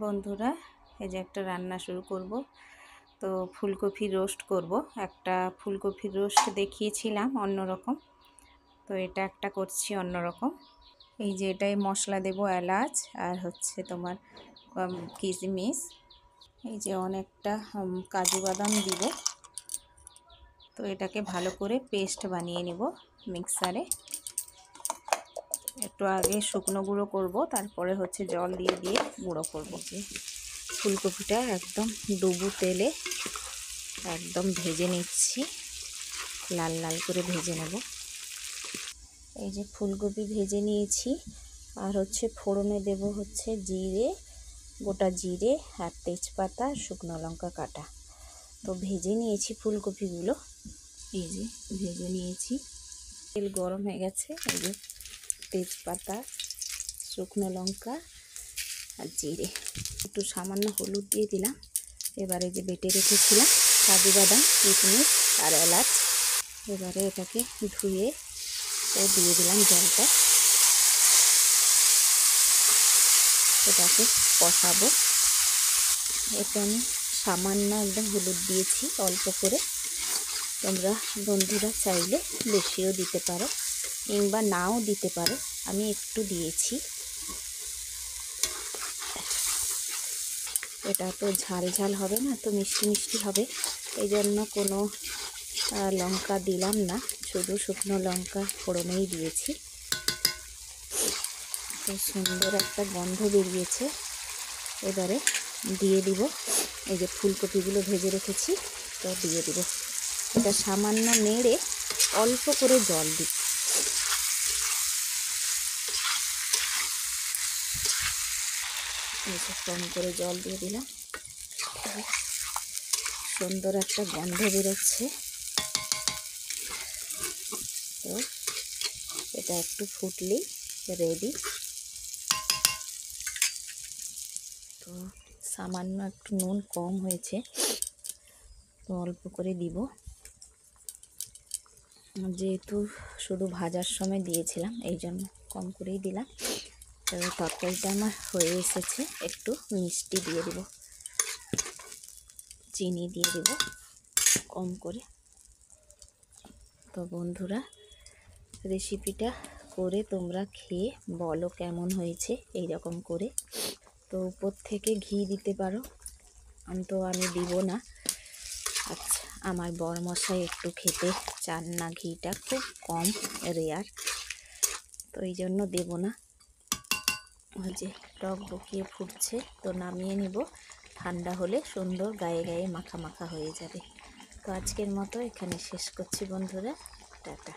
বন্ধুরা, এই যে একটা রান্না শুরু করব। তো ফুলকপি রোস্ট করব। একটা ফুলকপির রোস্ট দেখিয়েছিলাম অন্যরকম, তো এটা একটা করছি অন্যরকম। এই যে এটাই মশলা দেব, এলাচ আর হচ্ছে তোমার কিশমিশ, এই যে অনেকটা কাজু বাদাম দিব। তো এটাকে ভালো করে পেস্ট বানিয়ে নেব মিক্সারে। একটু আগে শুকনো গুঁড়ো করব, তারপরে হচ্ছে জল দিয়ে দিয়ে গুঁড়ো করব। যে ফুলকপিটা একদম ডুবো তেলে একদম ভেজে নিচ্ছি, লাল লাল করে ভেজে নেব। এই যে ফুলকপি ভেজে নিয়েছি, আর হচ্ছে ফোড়নে দেব হচ্ছে জিরে, গোটা জিরে আর তেজপাতা, শুকনো লঙ্কা কাটা। তো ভেজে নিয়েছি ফুলকপিগুলো, এই যে ভেজে নিয়েছি। তেল গরম হয়ে গেছে, এই যে তেজপাতা, শুকনো লঙ্কা আর জিরে, একটু সামান্য হলুদ দিয়ে দিলাম। এবারে যে বেটে রেখেছিলাম কাজু বাদাম, কিশমিশ আর এলাচ, এবারে এটাকে ধুয়ে দিয়ে দিলাম জলটা। এটাকে কষাবো। এটা আমি সামান্য একদম হলুদ দিয়েছি, অল্প করে। তোমরা বন্ধুরা চাইলে বেশিও দিতে পারো কিংবা নাও দিতে পারো, আমি একটু দিয়েছি। এটা তো ঝাল ঝাল হবে না, তো মিষ্টি মিষ্টি হবে, এই জন্য কোনো লঙ্কা দিলাম না, শুধু শুকনো লঙ্কা ফোড়নেই দিয়েছি। তো সুন্দর একটা গন্ধ বেরিয়েছে। এবারে দিয়ে দিব এই যে ফুলকপিগুলো ভেজে রেখেছি, তো দিয়ে দিব। এটা সামান্য নেড়ে অল্প করে জল দিই। কম করে জল দিয়ে দিলাম। সুন্দর একটা গন্ধ বেরোচ্ছে। তো এটা একটু ফুটলেই রেডি। তো সামান্য একটু নুন কম হয়েছে, তো অল্প করে দিব, যেহেতু শুধু ভাজার সময় দিয়েছিলাম এই জন্য কম করেই দিলাম। তো তরকারিটা আমার হয়ে এসেছে, একটু মিষ্টি দিয়ে দিব, চিনি দিয়ে দিব কম করে। তো বন্ধুরা, রেসিপিটা করে তোমরা খেয়ে বলো কেমন হয়েছে এই রকম করে। তো উপর থেকে ঘি দিতে পারো, তো আমি দিব না। আচ্ছা, আমার বরমশাই একটু খেতে চান না, ঘিটা খুব কম, রেয়ার, তো এই জন্য দেব না। ওই যে টক বকিয়ে ফুটছে, তো নামিয়ে নিব। ঠান্ডা হলে সুন্দর গায়ে গায়ে মাখা মাখা হয়ে যাবে। তো আজকের মতো এখানে শেষ করছি বন্ধুরা, টাটা।